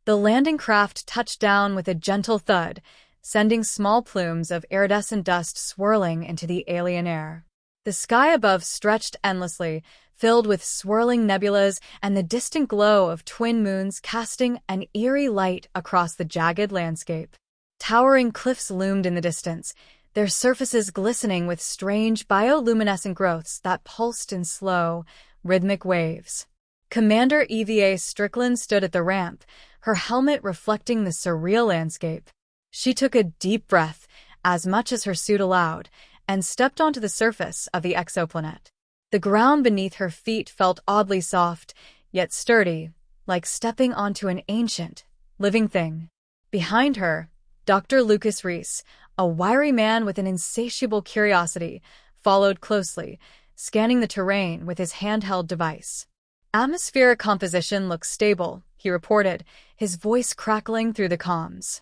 The landing craft touched down with a gentle thud, sending small plumes of iridescent dust swirling into the alien air. The sky above stretched endlessly, filled with swirling nebulas and the distant glow of twin moons casting an eerie light across the jagged landscape. Towering cliffs loomed in the distance, their surfaces glistening with strange bioluminescent growths that pulsed in slow, rhythmic waves. Commander Eva Strickland stood at the ramp, her helmet reflecting the surreal landscape. She took a deep breath, as much as her suit allowed, and stepped onto the surface of the exoplanet. The ground beneath her feet felt oddly soft, yet sturdy, like stepping onto an ancient, living thing. Behind her, Dr. Lucas Reese, a wiry man with an insatiable curiosity, followed closely, scanning the terrain with his handheld device. Atmospheric composition looks stable, he reported, his voice crackling through the comms.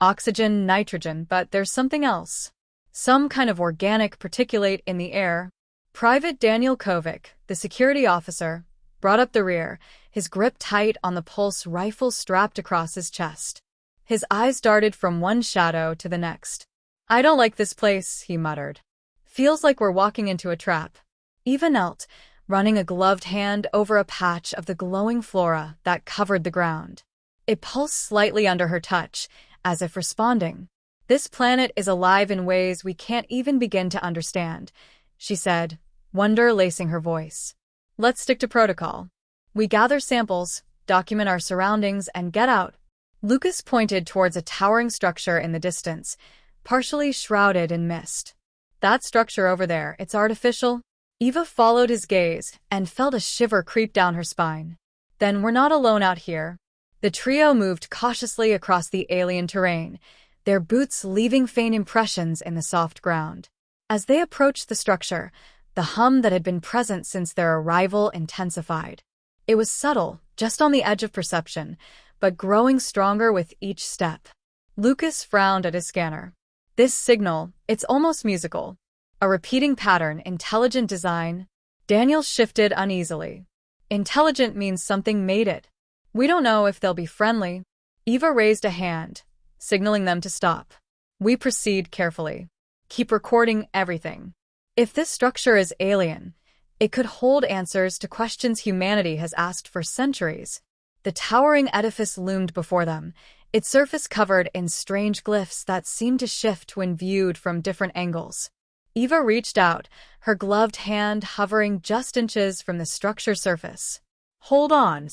Oxygen, nitrogen, but there's something else. Some kind of organic particulate in the air. Private Daniel Kovic, the security officer, brought up the rear, his grip tight on the pulse rifle strapped across his chest. His eyes darted from one shadow to the next. "I don't like this place," he muttered. "Feels like we're walking into a trap." Eva knelt, running a gloved hand over a patch of the glowing flora that covered the ground. It pulsed slightly under her touch, as if responding. "This planet is alive in ways we can't even begin to understand," she said, wonder lacing her voice. "Let's stick to protocol. We gather samples, document our surroundings, and get out." Lucas pointed towards a towering structure in the distance, partially shrouded in mist. "That structure over there, it's artificial?" Eva followed his gaze and felt a shiver creep down her spine. "Then we're not alone out here." The trio moved cautiously across the alien terrain, their boots leaving faint impressions in the soft ground. As they approached the structure, the hum that had been present since their arrival intensified. It was subtle, just on the edge of perception, but growing stronger with each step. Lucas frowned at his scanner. "This signal, it's almost musical. A repeating pattern, intelligent design." Daniel shifted uneasily. "Intelligent means something made it. We don't know if they'll be friendly." Eva raised a hand, signaling them to stop. "We proceed carefully. Keep recording everything. If this structure is alien, it could hold answers to questions humanity has asked for centuries." The towering edifice loomed before them, its surface covered in strange glyphs that seemed to shift when viewed from different angles. Eva reached out, her gloved hand hovering just inches from the structure's surface. "Hold on,"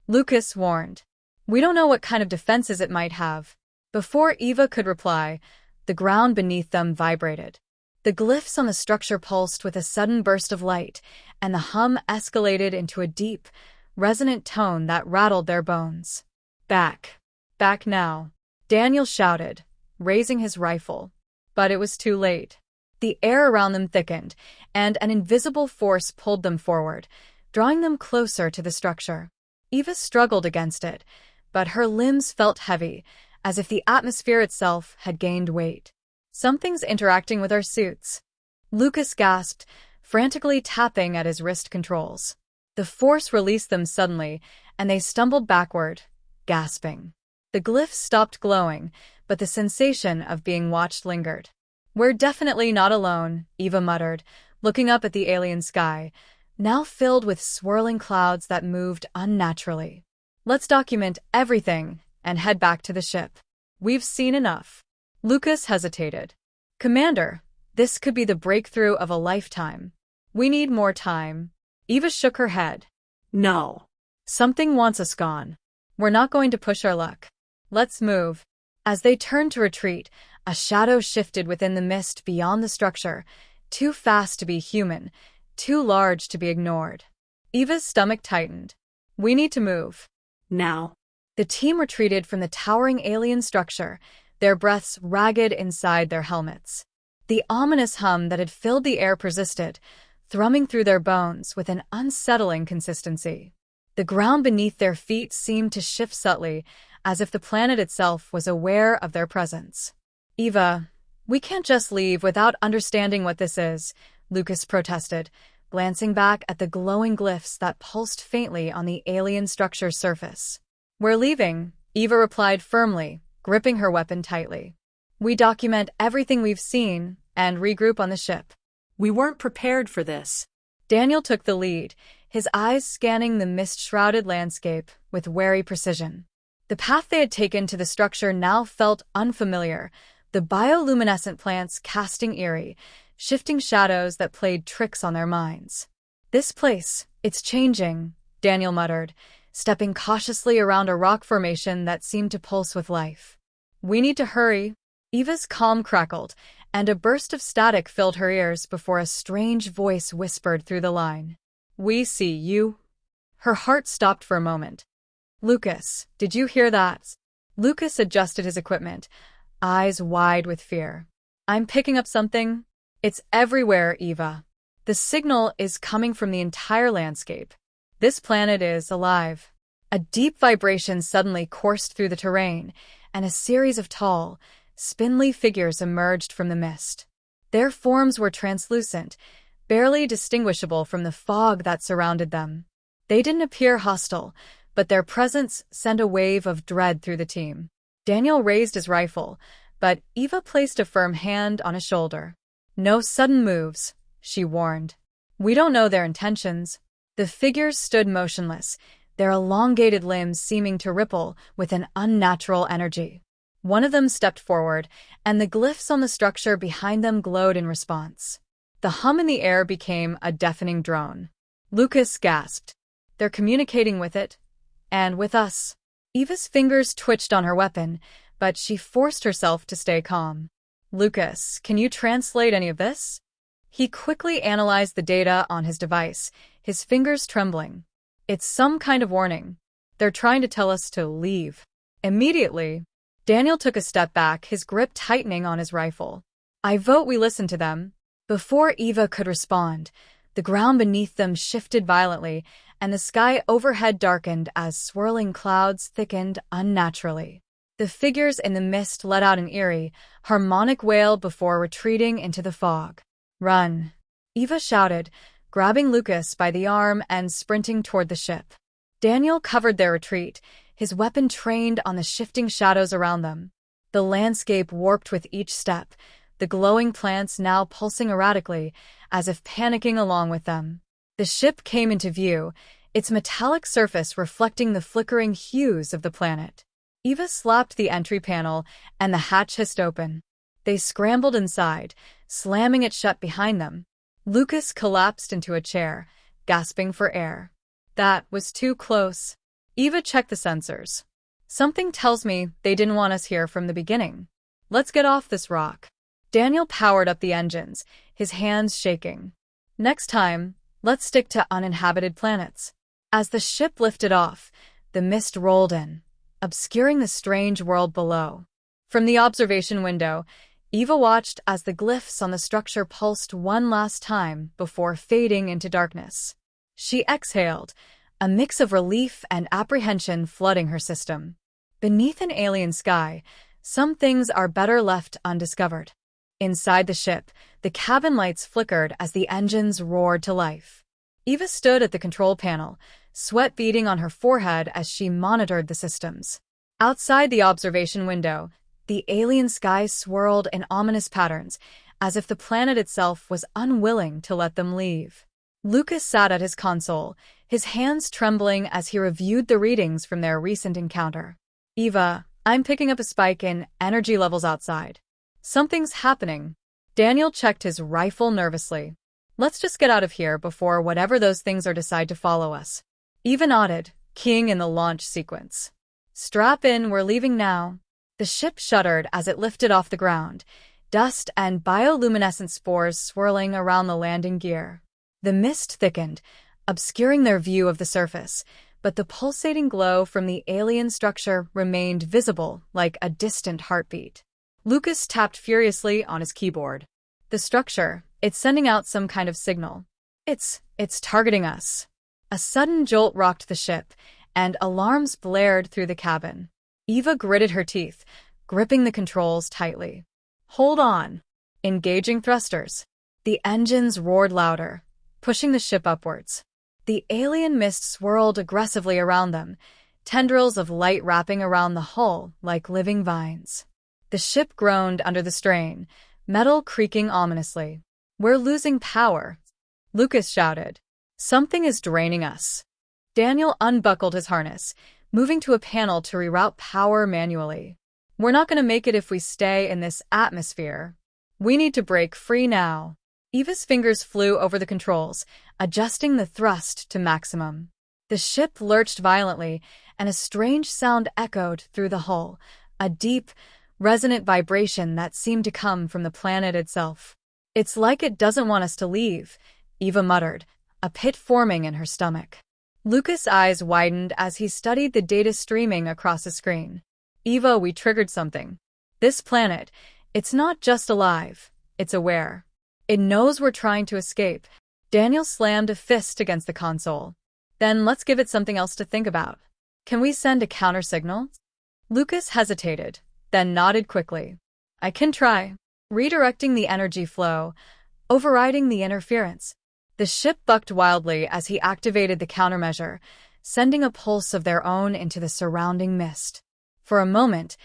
Lucas warned. "We don't know what kind of defenses it might have." Before Eva could reply, the ground beneath them vibrated. The glyphs on the structure pulsed with a sudden burst of light, and the hum escalated into a deep, resonant tone that rattled their bones. "Back. Back now," Daniel shouted, raising his rifle. But it was too late. The air around them thickened, and an invisible force pulled them forward, drawing them closer to the structure. Eva struggled against it, but her limbs felt heavy, as if the atmosphere itself had gained weight. "Something's interacting with our suits," Lucas gasped, frantically tapping at his wrist controls. The force released them suddenly, and they stumbled backward, gasping. The glyphs stopped glowing, but the sensation of being watched lingered. "We're definitely not alone," Eva muttered, looking up at the alien sky, now filled with swirling clouds that moved unnaturally. "Let's document everything and head back to the ship. We've seen enough." Lucas hesitated. "Commander, this could be the breakthrough of a lifetime. We need more time." Eva shook her head. "No. Something wants us gone. We're not going to push our luck. Let's move." As they turned to retreat, a shadow shifted within the mist beyond the structure, too fast to be human, too large to be ignored. Eva's stomach tightened. "We need to move. Now." The team retreated from the towering alien structure, their breaths ragged inside their helmets. The ominous hum that had filled the air persisted, thrumming through their bones with an unsettling consistency. The ground beneath their feet seemed to shift subtly, as if the planet itself was aware of their presence. "Eva, we can't just leave without understanding what this is," Lucas protested, glancing back at the glowing glyphs that pulsed faintly on the alien structure's surface. "We're leaving, Eva replied firmly, gripping her weapon tightly. We document everything we've seen and regroup on the ship. We weren't prepared for this. Daniel took the lead, his eyes scanning the mist-shrouded landscape with wary precision. The path they had taken to the structure now felt unfamiliar, the bioluminescent plants casting eerie, shifting shadows that played tricks on their minds. This place, it's changing, Daniel muttered, stepping cautiously around a rock formation that seemed to pulse with life. We need to hurry. Eva's calm crackled, and a burst of static filled her ears before a strange voice whispered through the line. We see you. Her heart stopped for a moment. Lucas, did you hear that? Lucas adjusted his equipment, eyes wide with fear. I'm picking up something. It's everywhere, Eva. The signal is coming from the entire landscape. This planet is alive. A deep vibration suddenly coursed through the terrain, and a series of tall, spindly figures emerged from the mist. Their forms were translucent, barely distinguishable from the fog that surrounded them. They didn't appear hostile, but their presence sent a wave of dread through the team. Daniel raised his rifle, but Eva placed a firm hand on his shoulder. No sudden moves, she warned. We don't know their intentions. The figures stood motionless, their elongated limbs seeming to ripple with an unnatural energy. One of them stepped forward, and the glyphs on the structure behind them glowed in response. The hum in the air became a deafening drone. Lucas gasped. They're communicating with it, and with us. Eva's fingers twitched on her weapon, but she forced herself to stay calm. Lucas, can you translate any of this? He quickly analyzed the data on his device, his fingers trembling. It's some kind of warning. They're trying to tell us to leave. Immediately, Daniel took a step back, his grip tightening on his rifle. I vote we listen to them. Before Eva could respond, the ground beneath them shifted violently, and the sky overhead darkened as swirling clouds thickened unnaturally. The figures in the mist let out an eerie, harmonic wail before retreating into the fog. Run! Eva shouted, grabbing Lucas by the arm and sprinting toward the ship. Daniel covered their retreat, his weapon trained on the shifting shadows around them. The landscape warped with each step, the glowing plants now pulsing erratically, as if panicking along with them. The ship came into view, its metallic surface reflecting the flickering hues of the planet. Eva slapped the entry panel, and the hatch hissed open. They scrambled inside, slamming it shut behind them. Lucas collapsed into a chair, gasping for air. That was too close. Eva checked the sensors. Something tells me they didn't want us here from the beginning. Let's get off this rock. Daniel powered up the engines, his hands shaking. Next time, let's stick to uninhabited planets. As the ship lifted off, the mist rolled in, obscuring the strange world below. From the observation window, Eva watched as the glyphs on the structure pulsed one last time before fading into darkness. She exhaled, a mix of relief and apprehension flooding her system. Beneath an alien sky, some things are better left undiscovered. Inside the ship, the cabin lights flickered as the engines roared to life. Eva stood at the control panel, sweat beading on her forehead as she monitored the systems. Outside the observation window, the alien sky swirled in ominous patterns, as if the planet itself was unwilling to let them leave. Lucas sat at his console, his hands trembling as he reviewed the readings from their recent encounter. Eva, I'm picking up a spike in energy levels outside. Something's happening. Daniel checked his rifle nervously. Let's just get out of here before whatever those things are decide to follow us. Eva nodded, keying in the launch sequence. Strap in, we're leaving now. The ship shuddered as it lifted off the ground, dust and bioluminescent spores swirling around the landing gear. The mist thickened, obscuring their view of the surface, but the pulsating glow from the alien structure remained visible like a distant heartbeat. Lucas tapped furiously on his keyboard. The structure, it's sending out some kind of signal. It's targeting us. A sudden jolt rocked the ship, and alarms blared through the cabin. Eva gritted her teeth, gripping the controls tightly. Hold on. Engaging thrusters. The engines roared louder, pushing the ship upwards. The alien mist swirled aggressively around them, tendrils of light wrapping around the hull like living vines. The ship groaned under the strain, metal creaking ominously. "We're losing power," Lucas shouted. "Something is draining us." Daniel unbuckled his harness, moving to a panel to reroute power manually. "We're not going to make it if we stay in this atmosphere. We need to break free now." Eva's fingers flew over the controls, adjusting the thrust to maximum. The ship lurched violently, and a strange sound echoed through the hull, a deep, resonant vibration that seemed to come from the planet itself. "It's like it doesn't want us to leave," Eva muttered, a pit forming in her stomach. Lucas' eyes widened as he studied the data streaming across the screen. "Eva, we triggered something. This planet, it's not just alive, it's aware. It knows we're trying to escape." Daniel slammed a fist against the console. "Then let's give it something else to think about. Can we send a counter-signal?" Lucas hesitated, then nodded quickly. "I can try." Redirecting the energy flow, overriding the interference. The ship bucked wildly as he activated the countermeasure, sending a pulse of their own into the surrounding mist. For a moment,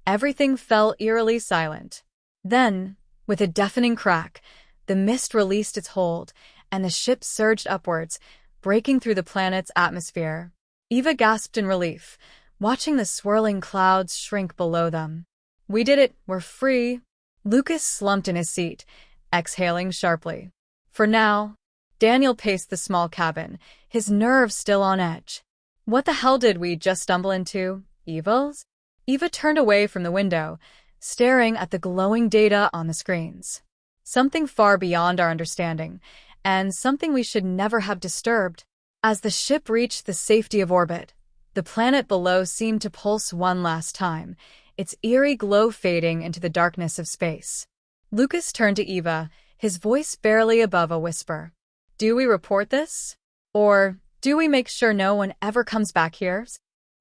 everything fell eerily silent. Then, with a deafening crack, the mist released its hold, and the ship surged upwards, breaking through the planet's atmosphere. Eva gasped in relief, watching the swirling clouds shrink below them. "We did it, we're free." Lucas slumped in his seat, exhaling sharply. For now, Daniel paced the small cabin, his nerves still on edge. "What the hell did we just stumble into, Evas?" Eva turned away from the window, staring at the glowing data on the screens. "Something far beyond our understanding, and something we should never have disturbed." As the ship reached the safety of orbit, the planet below seemed to pulse one last time, its eerie glow fading into the darkness of space. Lucas turned to Eva, his voice barely above a whisper. "Do we report this? Or do we make sure no one ever comes back here?"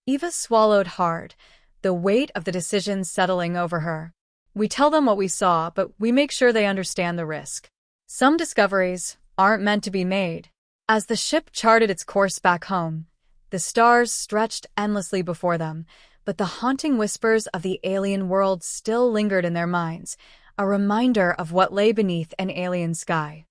Eva swallowed hard, the weight of the decision settling over her. "We tell them what we saw, but we make sure they understand the risk. Some discoveries aren't meant to be made." As the ship charted its course back home, the stars stretched endlessly before them, but the haunting whispers of the alien world still lingered in their minds, a reminder of what lay beneath an alien sky.